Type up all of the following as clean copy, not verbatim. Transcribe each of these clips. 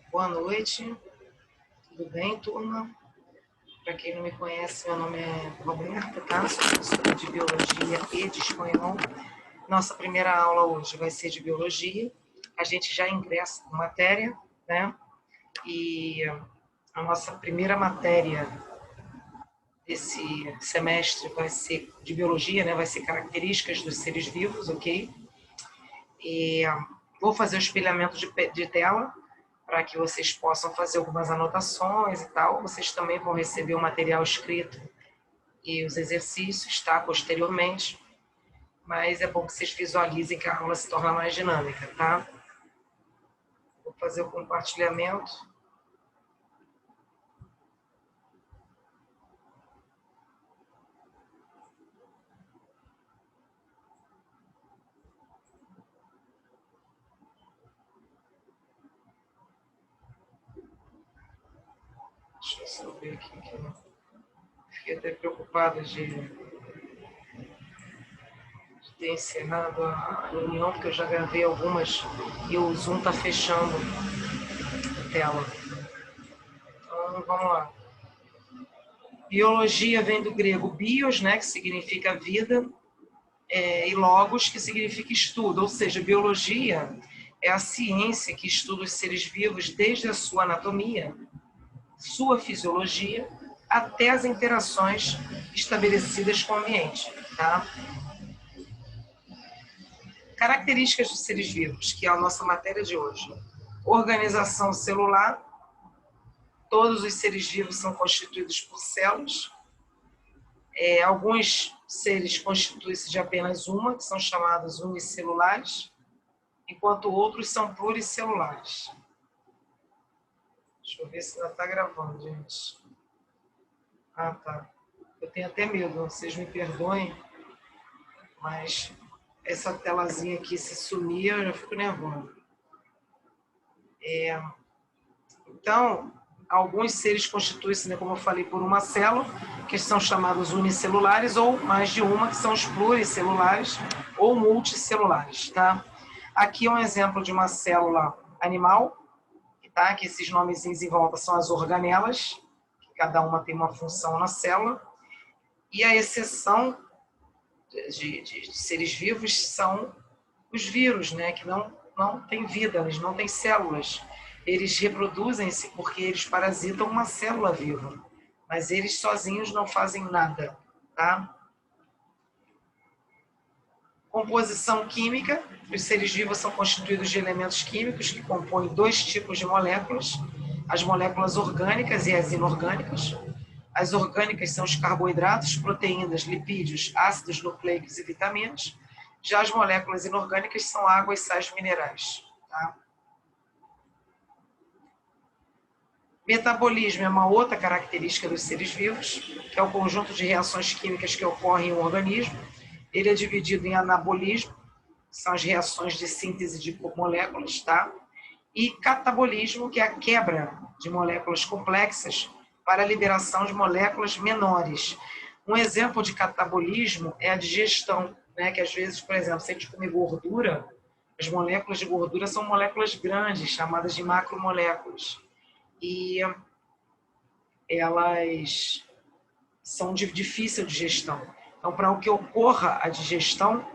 Boa noite, tudo bem, turma? Para quem não me conhece, meu nome é Roberta, tá? Sou professora de Biologia e de Espanhol. Nossa primeira aula hoje vai ser de Biologia. A gente já ingressa na matéria, né? E a nossa primeira matéria desse semestre vai ser de Biologia, né? Vai ser características dos seres vivos, ok? E vou fazer o espelhamento de tela para que vocês possam fazer algumas anotações e tal. Vocês também vão receber o material escrito e os exercícios, tá? Posteriormente. Mas é bom que vocês visualizem que a aula se torna mais dinâmica, tá? Vou fazer o compartilhamento. Deixa eu só ver aqui que eu fiquei até preocupada de ter encerrado a reunião, porque eu já gravei algumas e o Zoom está fechando a tela. Então, vamos lá. Biologia vem do grego bios, né, que significa vida, e logos, que significa estudo, ou seja, biologia é a ciência que estuda os seres vivos desde a sua anatomia, sua fisiologia, até as interações estabelecidas com o ambiente. Tá? Características dos seres vivos, que é a nossa matéria de hoje. Organização celular. Todos os seres vivos são constituídos por células. Alguns seres constituem-se de apenas uma, que são chamados unicelulares, enquanto outros são pluricelulares. Deixa eu ver se ainda está gravando, gente. Ah, tá. Eu tenho até medo, vocês me perdoem, mas essa telazinha aqui se sumir, eu já fico nervosa. Então, alguns seres constituem-se, né, como eu falei, por uma célula, que são chamados unicelulares, ou mais de uma, que são os pluricelulares ou multicelulares. Tá? Aqui é um exemplo de uma célula animal, tá? Que esses nomezinhos em volta são as organelas, que cada uma tem uma função na célula, e a exceção de seres vivos são os vírus, né? Que não têm vida, eles não têm células. Eles reproduzem-se porque eles parasitam uma célula viva, mas eles sozinhos não fazem nada, tá? Composição química. Os seres vivos são constituídos de elementos químicos que compõem dois tipos de moléculas, as moléculas orgânicas e as inorgânicas. As orgânicas são os carboidratos, proteínas, lipídios, ácidos nucleicos e vitaminas. Já as moléculas inorgânicas são água e sais minerais. Tá? Metabolismo é uma outra característica dos seres vivos, que é o conjunto de reações químicas que ocorrem em um organismo. Ele é dividido em anabolismo, que são as reações de síntese de moléculas, tá? E catabolismo, que é a quebra de moléculas complexas para a liberação de moléculas menores. Um exemplo de catabolismo é a digestão, né? Que às vezes, por exemplo, se a gente comer gordura, as moléculas de gordura são moléculas grandes, chamadas de macromoléculas. E elas são de difícil digestão. Então, para que ocorra a digestão,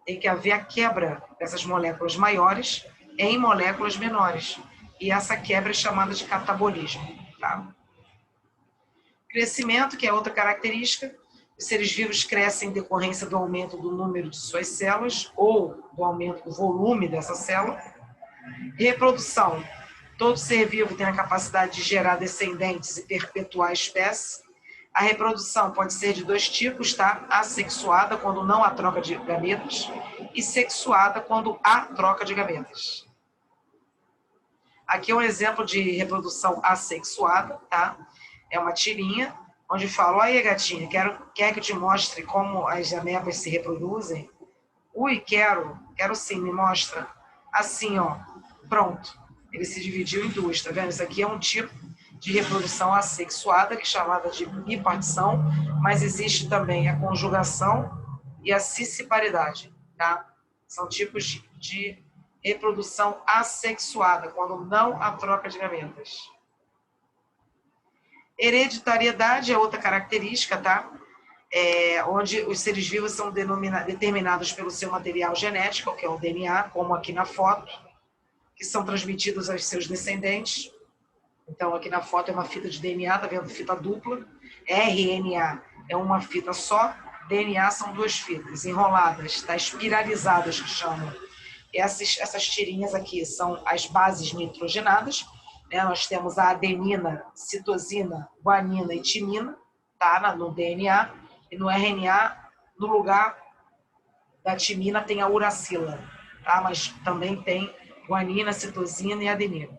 tem que haver a quebra dessas moléculas maiores em moléculas menores. E essa quebra é chamada de catabolismo. Tá? Crescimento, que é outra característica. Os seres vivos crescem em decorrência do aumento do número de suas células ou do aumento do volume dessa célula. Reprodução. Todo ser vivo tem a capacidade de gerar descendentes e perpetuar a espécie. A reprodução pode ser de dois tipos, tá? Assexuada, quando não há troca de gametas, e sexuada, quando há troca de gametas. Aqui é um exemplo de reprodução assexuada, tá? É uma tirinha, onde fala, olha gatinha, quer que eu te mostre como as amebas se reproduzem? Ui, quero sim, me mostra. Assim, ó, pronto. Ele se dividiu em duas, tá vendo? Isso aqui é um tipo de reprodução assexuada, que é chamada de bipartição, mas existe também a conjugação e a cisciparidade, tá? São tipos de reprodução assexuada, quando não há troca de gametas. Hereditariedade é outra característica, tá? Onde os seres vivos são determinados pelo seu material genético, que é o DNA, como aqui na foto, que são transmitidos aos seus descendentes. Então, aqui na foto é uma fita de DNA, tá vendo? Fita dupla. RNA é uma fita só, DNA são duas fitas enroladas, tá? Espiralizadas, que chamam. Essas tirinhas aqui são as bases nitrogenadas, né? Nós temos a adenina, citosina, guanina e timina, tá? No DNA. E no RNA, no lugar da timina, tem a uracila, tá? Mas também tem guanina, citosina e adenina.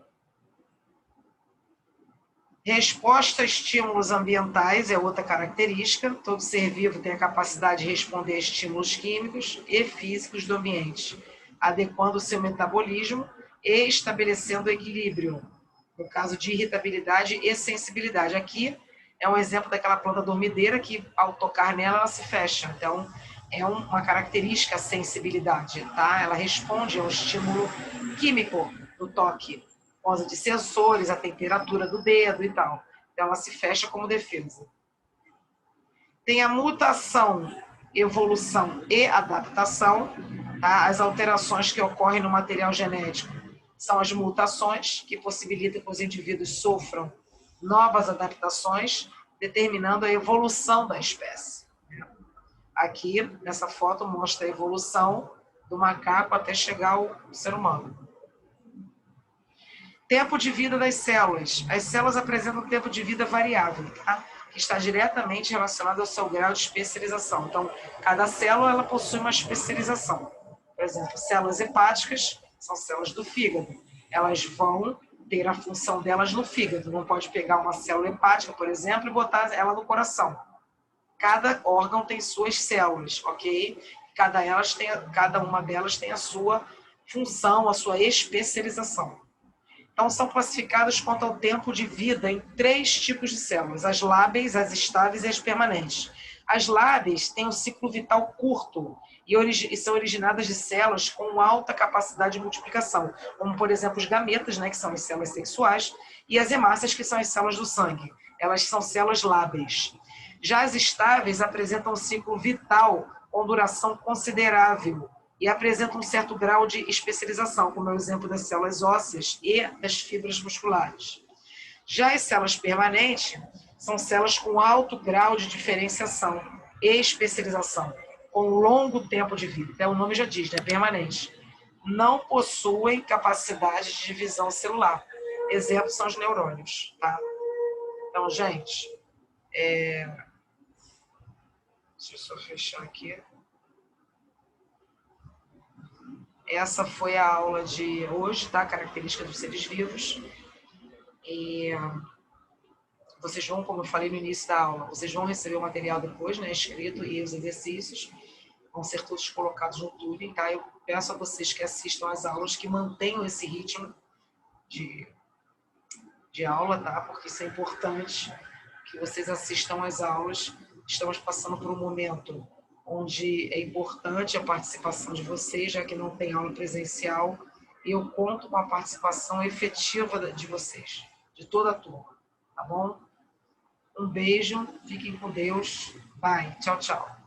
Resposta a estímulos ambientais é outra característica. Todo ser vivo tem a capacidade de responder a estímulos químicos e físicos do ambiente, adequando o seu metabolismo e estabelecendo equilíbrio, no caso de irritabilidade e sensibilidade. Aqui é um exemplo daquela planta dormideira que, ao tocar nela, ela se fecha. Então, é uma característica a sensibilidade, tá? Ela responde ao estímulo químico do toque, por causa de sensores, a temperatura do dedo e tal. Então, ela se fecha como defesa. Tem a mutação, evolução e adaptação, tá? As alterações que ocorrem no material genético são as mutações, que possibilitam que os indivíduos sofram novas adaptações, determinando a evolução da espécie. Aqui, nessa foto, mostra a evolução do macaco até chegar ao ser humano. Tempo de vida das células. As células apresentam um tempo de vida variável, tá? Que está diretamente relacionado ao seu grau de especialização. Então, cada célula ela possui uma especialização. Por exemplo, células hepáticas são células do fígado. Elas vão ter a função delas no fígado. Não pode pegar uma célula hepática, por exemplo, e botar ela no coração. Cada órgão tem suas células, ok? Cada uma delas tem a sua função, a sua especialização. Então, são classificadas quanto ao tempo de vida em 3 tipos de células: as lábeis, as estáveis e as permanentes. As lábeis têm um ciclo vital curto e são originadas de células com alta capacidade de multiplicação, como, por exemplo, os gametas, né, que são as células sexuais, e as hemácias, que são as células do sangue. Elas são células lábeis. Já as estáveis apresentam um ciclo vital com duração considerável e apresentam um certo grau de especialização, como é o exemplo das células ósseas e das fibras musculares. Já as células permanentes são células com alto grau de diferenciação e especialização, com longo tempo de vida. Até o nome já diz, né? Permanente. Não possuem capacidade de divisão celular. Exemplos são os neurônios, tá? Então, gente, deixa eu só fechar aqui. Essa foi a aula de hoje, tá? Característica dos seres vivos. E vocês vão, como eu falei no início da aula, vocês vão receber o material depois, né? Escrito, e os exercícios vão ser todos colocados no Turing, tá? Eu peço a vocês que assistam às aulas, que mantenham esse ritmo de aula, tá? Porque isso é importante, que vocês assistam às aulas. Estamos passando por um momento onde é importante a participação de vocês, já que não tem aula presencial, e eu conto com a participação efetiva de vocês, de toda a turma, tá bom? Um beijo, fiquem com Deus, bye, tchau, tchau.